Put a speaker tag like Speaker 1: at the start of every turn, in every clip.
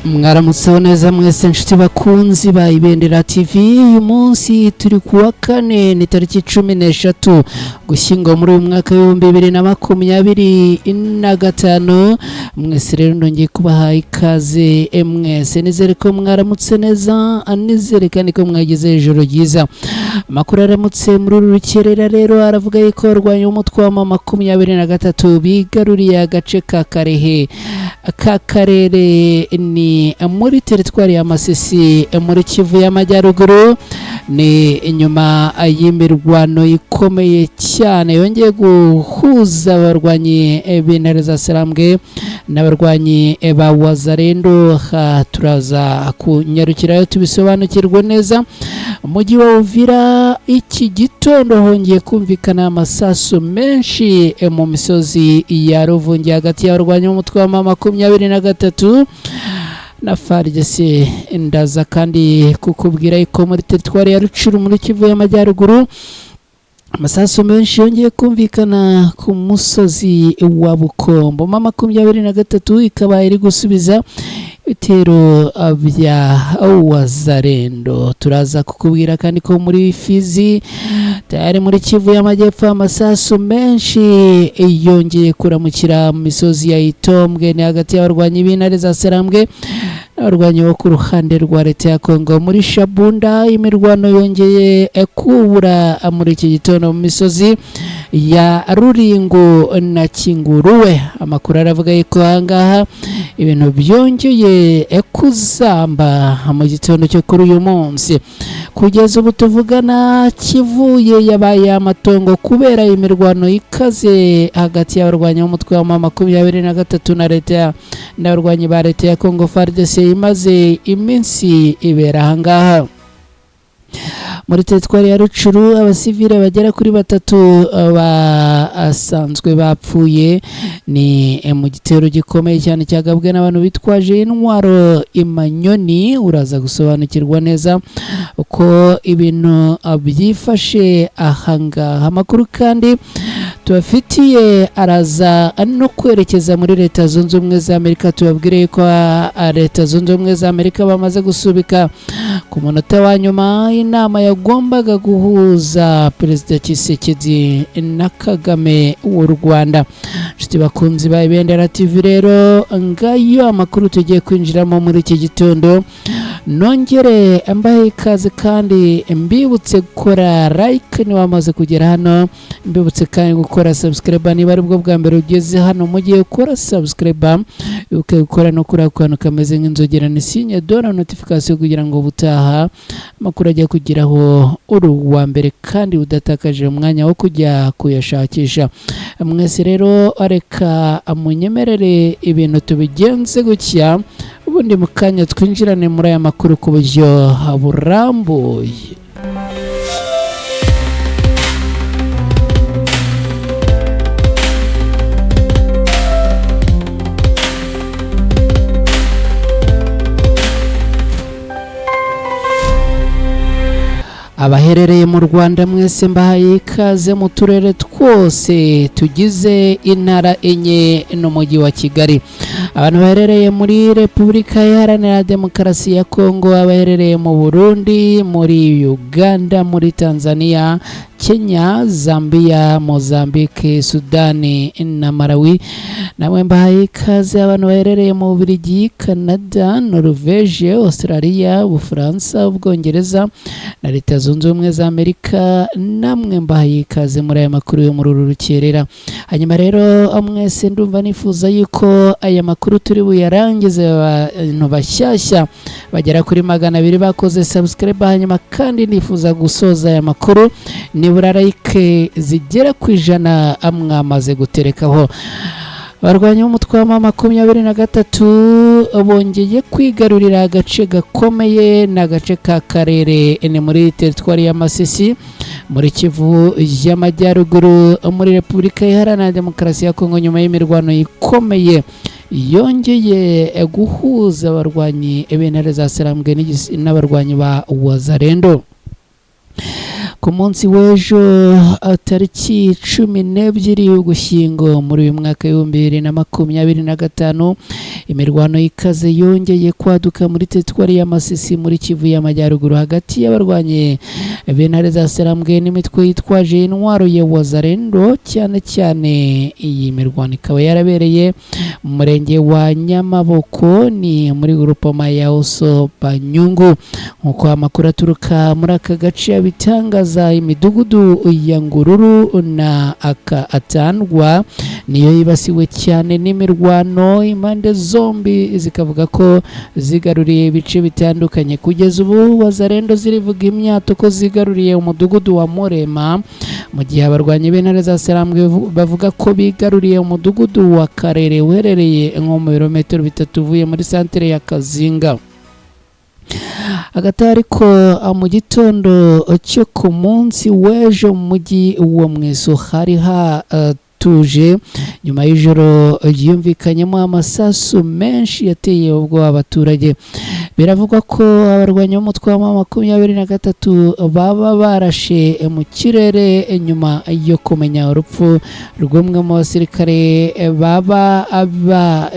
Speaker 1: mwaramutseho neza mwese nshuti bakunzi ba Ibendera TV. uyu munsi turi kuwa kane ni tariki 13 gushyingo muri uyu mwaka wa 2025. mwese rero ndongeye kubaha ikaze mwese, nizere ko mwaramutse neza, anizere kandi ko mwagize ijoro ryiza. Amakuru aramutse muri uru rukerera rero aravuga yuko rwanya umutwe wa 23 bigaruriye agace ka Karehe karere ni muri teritwari ya Masisi muri Kivu y'Amajyaruguru. ni inyuma y'imirwano ikomeye cyane yongeye guhuza abarwanyi b'intare za Sarambwe n'abarwanyi ba Wazalendo. turaza kunyarukirayo tubisobanukirwe neza. Umujyi wa Uvira iki gitondo hongeye kumvikana amasasu menshi mu misozi ya Ruvungi hagati y'abarwanyi b'umutwe wa 23 na FARDC. ndaza kandi kukubwira ko muri teritwari ya Rucuru muri Kivu y'Amajyaruguru amasasu menshi yongeye kumvikana ku musozi wa Bukombo. 23 ikaba iri gusubiza ibitero bya Wazalendo. turaza kukubwira kandi ko muri Fizi tayari muri Kivu y'Amajyepfo amasasu menshi yongeye kuramukira mu misozi ya Itombwe ni hagati y'abarwanyi b'intare za Sarambwe n'abarwanyi bo ku ruhande rwa leta ya Kongo. muri Shabunda imirwano yongeye kubura muri iki gitondo mu misozi ya Ruringo na Kinguruwe. amakuru aravuga yuko ahangaha ibintu byongeye kuzamba mu gitondo cyo kuri uyu munsi. kugeza ubu tuvugana Kivuye yabaye amatongo kubera imirwano ikaze hagati y'abarwanyi b'umutwe wa 23 na leta n'abarwanyi ba leta ya Kongo FARDC imaze iminsi ibera ahangaha. muri teritwari ya Rucuru abasivile bagera kuri 3 basanzwe bapfuye ni mu gitero gikomeye cyane cyagabwe n'abantu bitwaje intwaro Imanyoni. uraza gusobanukirwa neza uko ibintu byifashe ahangaha. amakuru kandi tubafitiye araza no kwerekeza muri Leta Zunze Ubumwe za Amerika. tubabwire ko Leta Zunze Ubumwe za Amerika bamaze gusubika ku munota wa nyuma inama yagombaga guhuza Perezida Tshisekedi na Kagame w'u Rwanda. nshuti bakunzi ba Ibendera TV rero ngayo amakuru tugiye kwinjiramo muri iki gitondo. nongere ambaye ikaze kandi mbibutse gukora like ni wamaze kugera hano, mbibutse kandi gukora subscribe niba ari bwo bwa mbere ugeze hano. mu gihe ukora subscribe ukora no kuri akantu kameze nk'inzogera ni signe dora notification kugira ngo butaha amakuru ajya kugiraho uri wa mbere kandi udatakaje umwanya wo kujya kuyashakisha. mwese rero areka amunyemerere ibintu tubigenze gutya, ubundi mukanya twinjirane muri aya makuru ku buryo burambuye. abaherereye mu Rwanda mwese mbahaye ikaze mu turere twose tugize intara enye n'umujyi wa Kigali. abantu baherereye muri Repubulika Iharanira Demokarasi ya Kongo, abaherereye mu Burundi, muri Uganda, muri Tanzania, Kenya, Zambia, Mozambique, Sudani na Malawi. namwe mbahaye ikaze abantu baherereye mu Bubiligi, Canada, Norvège, Australia, Ubufaransa, Ubwongereza na Leta Zunze Ubumwe za Amerika. namwe mbahaye ikaze muri aya makuru yo muri uru rukerera. hanyuma rero mwese ndumva nifuza yuko aya makuru turi buyarangize abantu bashyashya bagera kuri 200 bakoze subscribe. hanyuma kandi nifuza gusoza aya makuru nibura like zigera ku 100 mwamaze guterekaho. abarwanyi b'umutwe wa 23 bongeye kwigarurira agace gakomeye n'agace ka Karere ni muri teritwari ya Masisi muri Kivu y'Amajyaruguru muri Repubulika Iharanira Demokarasi ya Kongo nyuma y'imirwano ikomeye yongeye guhuza abarwanyi b'intare za Sarambwe n'abarwanyi ba Wazalendo. ku munsi w'ejo tariki 12 Ugushyingo muri uyu mwaka w'2025 imirwano ikaze yongeye kwaduka muri teritwari ya Masisi muri Kivu y'Amajyaruguru hagati y'abarwanye b'intare za Sarambwe n'imitwe yitwaje intwaro ya Wazalendo cyane cyane iyi mirwano ikaba yarabereye mu murenge wa Nyamaboko ni muri grupoma ya Oso Banyungu nkuko amakuru aturuka muri aka gace abitangaza imidugudu ya Ngururu na Atandwa niyo yibasiwe cyane n'imirwano impande zombi zikavuga ko zigaruriye ibice bitandukanye kugeza ubu Wazalendo zirivuga imyato ko zigaruriye umudugudu wa Morema mu gihe abarwanyi b'intare za Sarambwe bavuga ko bigaruriye umudugudu wa Karere uherereye nko mu birometero 3 uvuye muri santere ya Kazinga. Agatari ko mu gitondo cyo ku munsi w'ejo mu mujyi wa Mweso hari tuje nyuma y'ijoro yumvikanyemo amasasu menshi yateye ubwo abaturage biravugwa ko abarwanya umutwe wa 23 baba barashe mu kirere nyuma yo kumenya urupfu rw'umwe mu basirikare baba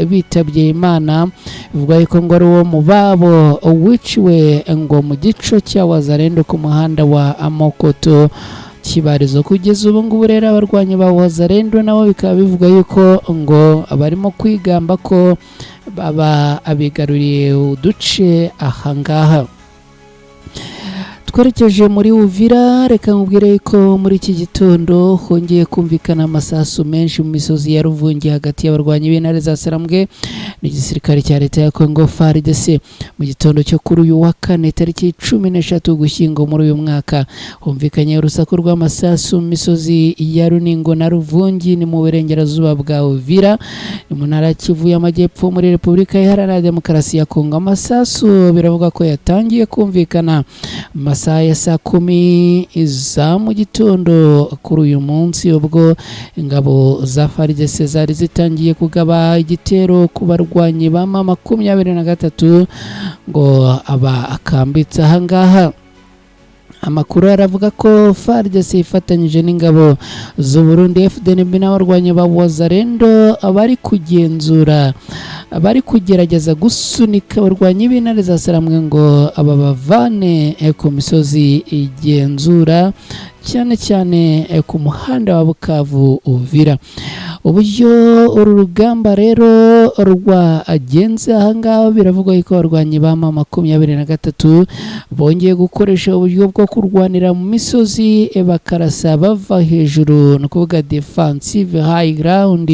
Speaker 1: bitabye Imana bivuga ko ngo ari uwo mu babo wiciwe ngo mu gico cya Wazalendo ku muhanda wa Amokoto Kibarizo kugeza ubu ngubu rero abarwanya ba Wazalendo nabo bikaba bivuga yuko ngo barimo kwigamba ko baba abigaruriye uduce ahangaha. Twerekeje muri Uvira reka nkubwire ko muri iki gitondo hongeye kumvikana amasasu menshi mu misozi ya Ruvungi hagati y'abarwanyi b'intare za Sarambwe n'igisirikare cya leta ya Kongo FARDC mu gitondo cyo kuri uyu wa kane tariki 13 Ugushyingo muri uyu mwaka humvikanye urusaku rw'amasasu mu misozi ya Runingo na Ruvungi ni mu burengerazuba bwa Uvira mu ntara Kivu y'Amajyepfo muri Repubulika Iharanira Demokarasi ya Kongo. Amasasu biravuga ko yatangiye kumvikana saa ya saa 10 za mu gitondo kuri uyu munsi ubwo ingabo za FARDC zari zitangiye kugaba igitero ku barwanyi ba 23 ngo aba akambitse ahangaha. Amakuru aravuga ko FARDC ifatanyije n'ingabo z'u Burundi FDNB n'abarwanyi ba Wazalendo abari kugenzura abari kugerageza gusunika abarwanyi b'intare za Sarambwe ngo aba bavane ku misozi igenzura cyane cyane ku muhanda wa Bukavu Uvira. Uburyo uru rugamba rero rwagenze ahangaha biravugwa ko abarwanyi ba 23 bongeye gukoresha uburyo bwo kurwanira mu misozi bakarasa bava hejuru no kuvuga defensive high ground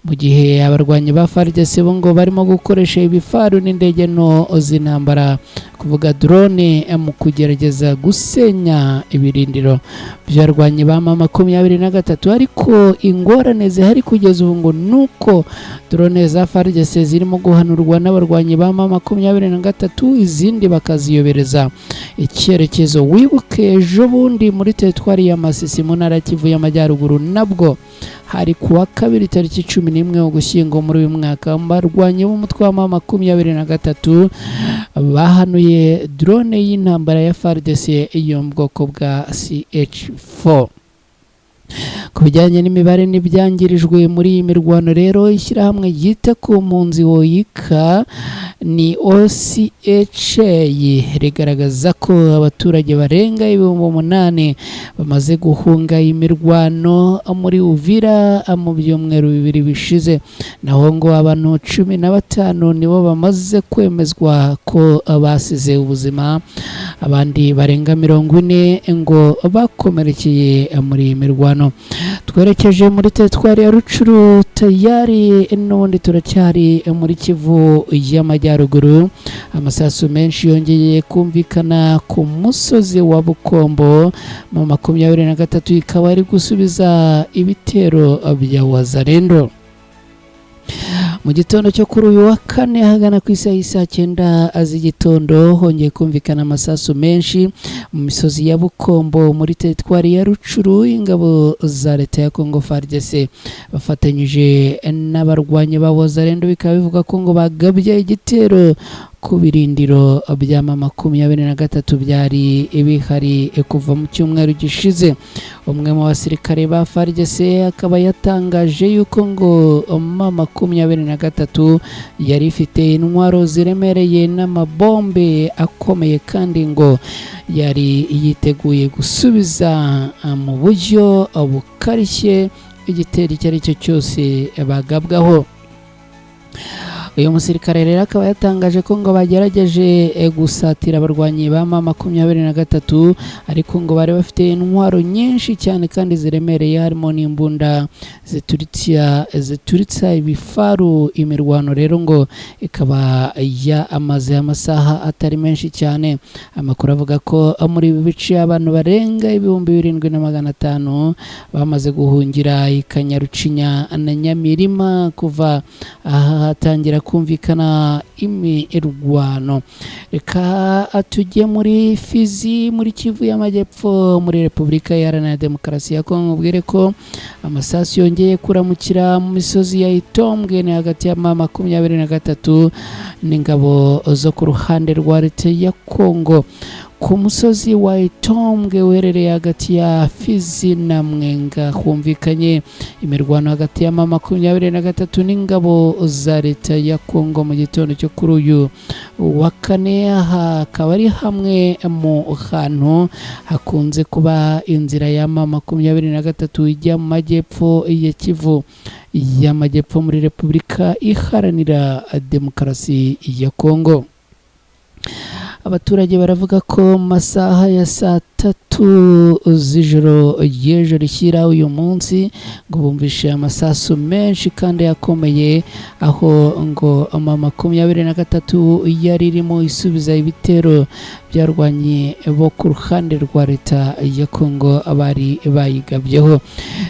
Speaker 1: mu gihe abarwanyi ba FARDC bo ngo barimo gukoresha ibifaru n'indege no z'intambara kuvuga drone mu kugerageza gusenya ibirindiro by'abarwanyi ba 23 ariko ingorane zihari kugeza ubu ngo nuko drone za FARDC zirimo guhanurwa n'abarwanyi ba 23 izindi bakaziyobereza icyerekezo. Wibuke ejo bundi muri teritwari ya Masisi mu ntara Kivu y'Amajyaruguru nabwo hari kuwa kabiri tariki 11 Ugushyingo muri uyu mwaka abarwanyi b'umutwe wa 23 bahanuye drone y'intambara ya FARDC yo mu bwoko bwa CH4. Ku bijyanye n'imibare n'ibyangirijwe muri iyi mirwano rero ishyirahamwe yita ku mpunzi woyika ni OCHA rigaragaza ko abaturage barenga 8,000 bamaze guhunga imirwano muri Uvira mu byumweru 2 bishize naho ngo abantu 15 nibo bamaze kwemezwa ko basize ubuzima abandi barenga 40 ngo bakomerekeye muri iyi mirwano. Twerekeje muri teritwari ya Rucuru tayari n'ubundi turacyari muri Kivu y'Amajyaruguru. Amasasu menshi yongeye kumvikana ku musozi wa Bukombo mu 23 ikaba ari gusubiza ibitero bya Wazalendo. Mu gitondo cyo kuri uyu wa kane hagana ku isaha 9 z'igitondo hongeye kumvikana amasasu menshi mu misozi ya Bukombo muri teritwari ya Rucuru. Ingabo za leta ya Kongo FARDC bafatanyije n'abarwanyi ba Wazalendo bikaba bivuga ko ngo bagabye igitero ku birindiro bya M23 byari bihari kuva mu cyumweru gishize. Umwe mu basirikare ba FARDC akaba yatangaje yuko ngo M23 yari ifite intwaro ziremereye n'amabombe akomeye kandi ngo yari yiteguye gusubiza mu buryo bukarishye igitero icyo ari cyo cyose bagabwaho. Uyu musirikare rero akaba yatangaje ko ngo bagerageje gusatira abarwanyi ba M23 ariko ngo bari bafite intwaro nyinshi cyane kandi ziremereye harimo n'imbunda zituritsa ibifaru. Imirwano rero ngo ikaba amaze amasaha atari menshi cyane. Amakuru avuga ko muri ibi bice abantu barenga 7,500 bamaze guhungira i Kanyarucinya na Nyamirima kuva aha hatangira kumvikana imirwano. Reka tujye muri Fizi muri Kivu y'Amajyepfo muri Repubulika Iharanira Demokarasi ya Kongo. Ubwire ko amasasu yongeye kuramukira mu misozi ya Itombwe ni hagati ya M23 n'ingabo zo ku ruhande rwa leta ya Kongo. Ku musozi wa Itombwe uherereye hagati ya Fizi na Mwenga humvikanye imirwano hagati ya M23 n'ingabo za leta ya Kongo mu gitondo cyo kuri uyu wa kane. Hakaba ari hamwe mu hantu hakunze kuba inzira ya M23 ijya mu majyepfo ya Kivu y'Amajyepfo muri Repubulika Iharanira Demokarasi ya Kongo. Abaturage baravuga ko masaha ya saa 3 z'ijoro y'ejo rishyira uyu munsi ngo bumvishe amasasu menshi kandi yakomeye, aho ngo M23 yari irimo isubiza ibitero byarwanye bo ku ruhande rwa leta ya Kongo abari bayigabyeho.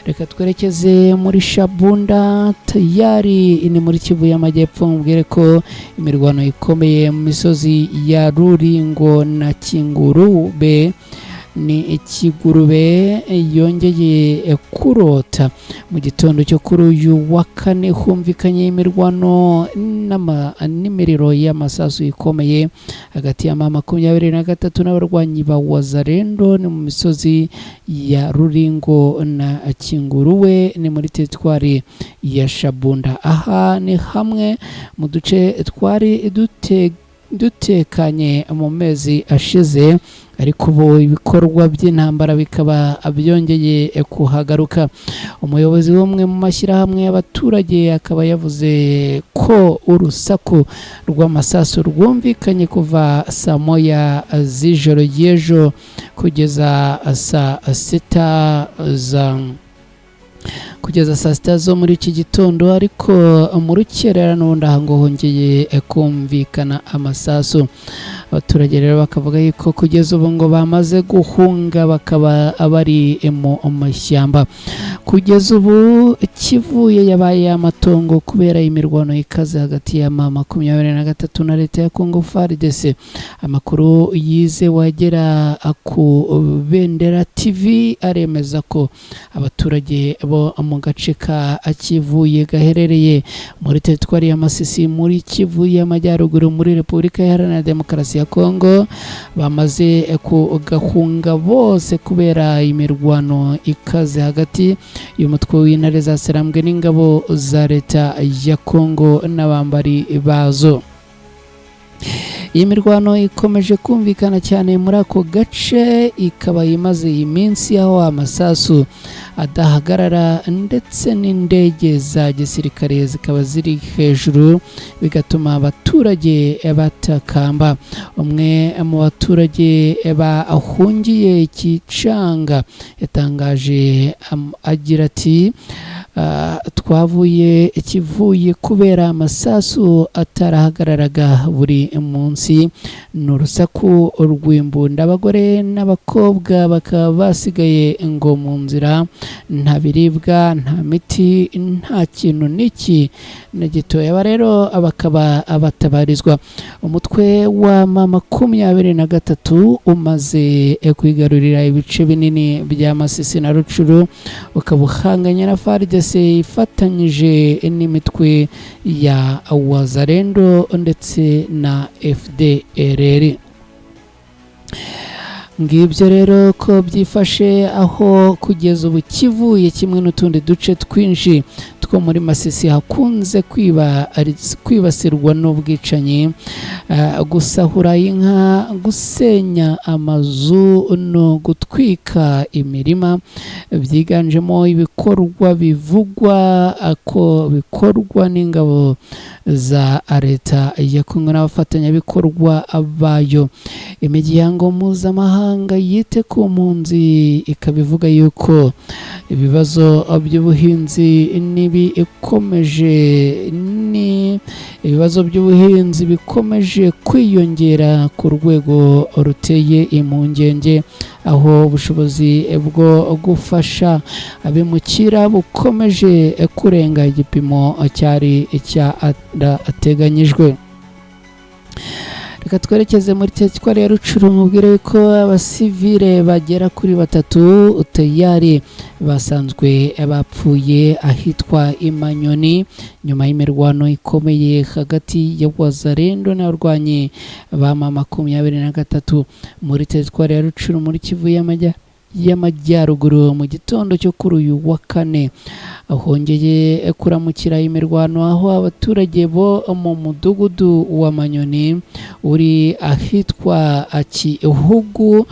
Speaker 1: Reka twerekeze muri Shabunda tayari ni muri Kivu y'Amajyepfo. Mubwire ko imirwano ikomeye mu misozi ya Ruringo na Kingurube ni ikigurube yongeye kurota. Mu gitondo cyo kuri uyu wa kane humvikanye imirwano n'imiriro y'amasasu ikomeye hagati ya M23 n'abarwanyi ba Wazalendo ni mu misozi ya Ruringo na Kinguruwe ni muri teritwari ya Shabunda. Aha ni hamwe mu duce twari dutekanye mu mezi ashize, ariko ubu ibikorwa by'intambara bikaba byongeye kuhagaruka. Umuyobozi w'umwe mu mashyirahamwe y'abaturage akaba yavuze ko urusaku rw'amasasu rwumvikanye kuva saa 1 z'ijoro y'ejo kugeza saa 6 zo muri iki gitondo, ariko mu rukererano ndahango hongeye kumvikana amasasu. Abaturage rero bakavuga yuko kugeza ubu ngo bamaze guhunga bakaba bari mu mashyamba. Kugeza ubu kivuye yabaye amatongo kubera imirwano ikaze hagati ya M23 na leta ya Kongo FARDC. Amakuru yize wagera ku Bendera TV aremeza ko abaturage bo mu gace ka Kivuye gaherereye muri teritwari ya Masisi muri Kivu y'Amajyaruguru muri Repubulika Iharanira Demokarasi ya Kongo bamaze kugahunga bose kubera imirwano ikaze hagati y'umutwe w'intare za Sarambwe n'ingabo za leta ya Kongo n'abambari bazo. Iyi mirwano ikomeje kumvikana cyane muri ako gace, ikaba imaze iminsi aho amasasu adahagarara ndetse n'indege za gisirikare zikaba ziri hejuru, bigatuma abaturage batakamba. Umwe mu baturage bahungiye Kicanga yatangaje agira ati twavuye Kivuye kubera amasasu atarahagararaga buri munsi n'urusaku rw'imbunda. Abagore n'abakobwa bakaba basigaye ngo mu nzira, nta biribwa, nta miti, nta kintu n'iki na gitoya. Aba rero bakaba batabarizwa. Umutwe wa M23 umaze kwigarurira ibice binini bya Masisi na Rucuru, ukaba uhanganye na FARDC ifatanyije n'imitwe ya Wazalendo ndetse na FDLR. Ngibyo rero ko byifashe aho kugeza ubu kivuye kimwe n'utundi duce twinshi two muri Masisi hakunze kwibasirwa n'ubwicanyi, gusahura inka, gusenya amazu no gutwika imirima, byiganjemo ibikorwa bivugwa ko bikorwa n'ingabo za leta ya Kongo n'abafatanyabikorwa bayo. Imiryango mpuzamahanga yite ku mpunzi ikabivuga yuko ibibazo by'ubuhinzi bikomeje kwiyongera ku rwego ruteye impungenge, aho ubushobozi bwo gufasha abimukira bukomeje kurenga igipimo cyari cyateganyijwe. Reka twerekeze muri teritwari ya Rucuru, mubwire ko abasivile bagera kuri 3 tayari basanzwe bapfuye ahitwa Imanyoni nyuma y'imirwano ikomeye hagati ya Wazalendo n'abarwanyi ba M23 muri teritwari ya Rucuru muri Kivu y'Amajyaruguru. Mu gitondo cyo kuri uyu wa kane hongeye kuramukira imirwano, aho abaturage bo mu mudugudu wa Manyoni uri ahitwa Kihugu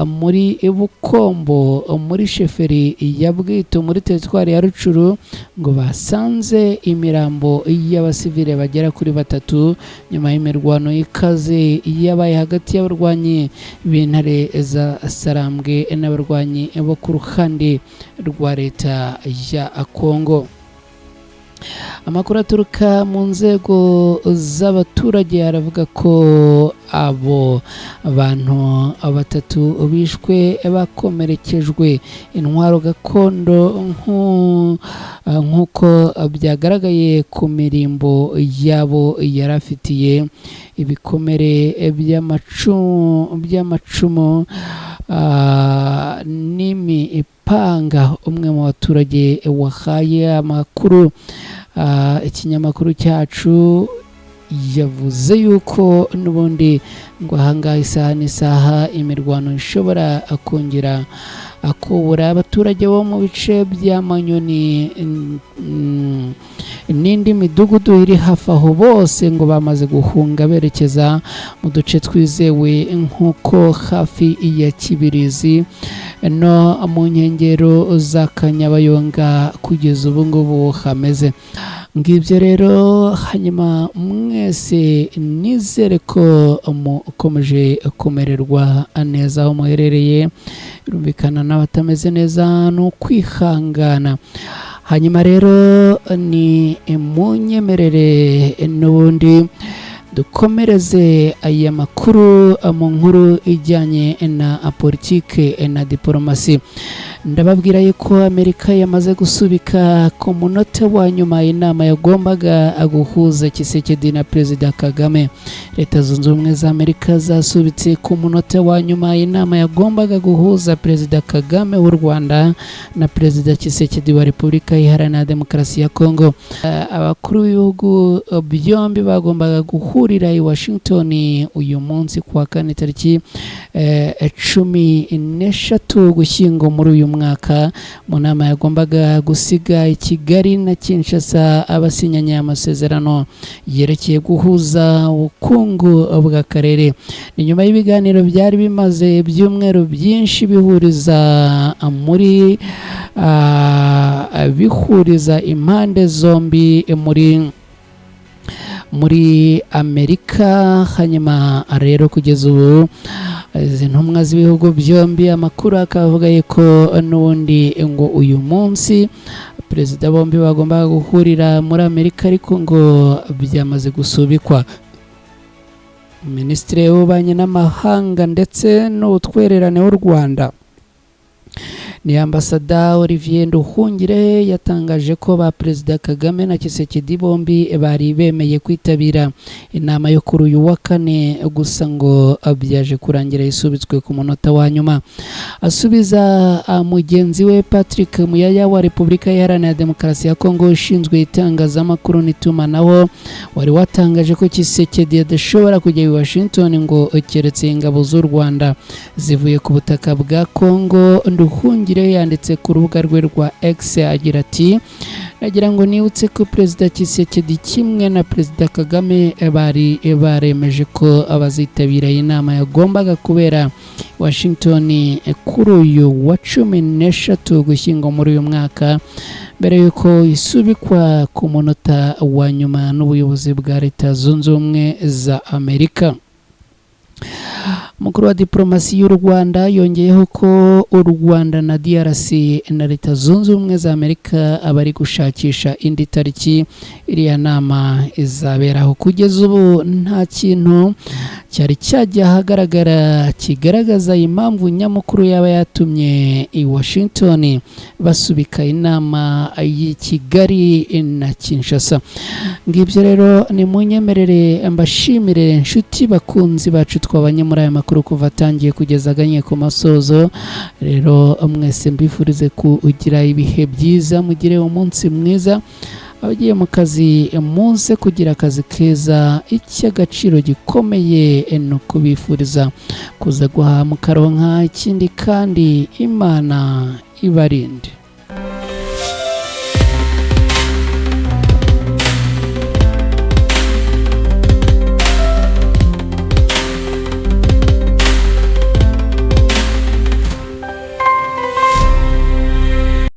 Speaker 1: muri Bukombo muri sheferi ya Bwito muri teritwari ya Rucuru ngo basanze imirambo y'abasivile bagera kuri 3 nyuma y'imirwano ikaze yabaye hagati y'abarwanyi b'intare za Sarambwe n'abarwanyi bo ku ruhande rwa leta ya Kongo. Amakuru aturuka mu nzego z'abaturage aravuga ko abo bantu 3 bishwe bakomerekejwe intwaro gakondo nk'uko byagaragaye ku mirimbo yabo yarafitiye ibikomere by'amacumu n'imipanga. Umwe mu baturage wahaye amakuru ikinyamakuru cyacu yavuze yuko n'ubundi ngo ahangaha isaha n'isaha imirwano ishobora kongera akubura abaturage bo mu bice bya Manyoni n'indi midugudu iri hafi aho, bose ngo bamaze guhunga berekeza mu duce twizewe nk'uko hafi ya Kibirizi no mu nkengero za Kanyabayonga kugeza ubu ngubu hameze. Ngibyo rero, hanyuma mwese nizere ko mukomeje kumererwa neza aho muherereye, birumvikana n'abatameze neza no kwihangana. Hanyuma rero ni munyemerere n'ubundi dukomereze aya makuru mu nkuru ijyanye na politike na diplomasi. Ndababwira yuko Amerika yamaze gusubika ku munota wa nyuma inama yagombaga guhuza Tshisekedi na Perezida Kagame. Leta Zunze Ubumwe za Amerika zasubitse ku munota wa nyuma inama yagombaga guhuza Perezida Kagame w'u Rwanda na Perezida Tshisekedi wa Repubulika Iharanira Demokarasi ya Kongo. Abakuru b'ibihugu byombi bagombaga guhurira i Washington uyu munsi kuwa kane tariki 13 Ugushyingo muri uyu mwaka, mu nama yagombaga gusiga i Kigali na Kinshasa abasinyanye amasezerano yerekeye guhuza ubukungu bw'akarere. Ni nyuma y'ibiganiro byari bimaze ibyumweru byinshi bihuriza impande zombi muri Amerika. Hanyuma rero kugeza ubu izi ntumwa z'ibihugu byombi, amakuru akavuga ko n'ubundi ngo uyu munsi perezida bombi bagomba guhurira muri Amerika, ariko ngo byamaze gusubikwa. Minisitiri w'ububanyi n'amahanga ndetse n'ubutwererane w'u Rwanda ni ambasada Olivier Nduhungire yatangaje ko ba Perezida Kagame na Tshisekedi bombi bari bemeye kwitabira inama yo kuri uyu wa kane, gusa ngo byaje kurangira isubitswe ku munota wa nyuma. Asubiza mugenzi we Patrick Muyaya wa Repubulika Iharanira Demokarasi ya Kongo ushinzwe itangazamakuru n'itumanaho, wari watangaje ko Tshisekedi adashobora kujya i Washington ngo keretse ingabo z'u Rwanda zivuye ku butaka bwa Kongo. Nduhungire yanditse ku rubuga rwe rwa X agira ati, nagira ngo nibutse ko Perezida Tshisekedi kimwe na Perezida Kagame bari baremeje ko abazitabira inama yagombaga kubera Washington kuri uyu wa 13 Ugushyingo muri uyu mwaka, mbere yuko isubikwa ku munota wa nyuma n'ubuyobozi bwa Leta Zunze Ubumwe za Amerika. Umukuru wa diplomasi y'u Rwanda yongeyeho ko u Rwanda na DRC na Leta Zunze Ubumwe za Amerika abari gushakisha indi tariki iriya nama izaberaho. Kugeza ubu nta kintu cyari cyajya ahagaragara kigaragaza impamvu nyamukuru yaba yatumye i Washington basubika inama y'i Kigali na Kinshasa. Ngibyo rero ni munyemerere mbashimire inshuti bakunzi bacu twabanye muri aya makuru kuva atangiye kugeza aganye ku masozo. Rero mwese mbifurize kugira ibihe byiza, mugire umunsi mwiza. Abagiye mu kazi munsi kugira akazi keza, icy'agaciro gikomeye no kubifuriza kuza guhaha mukaronka ikindi kandi Imana ibarinde.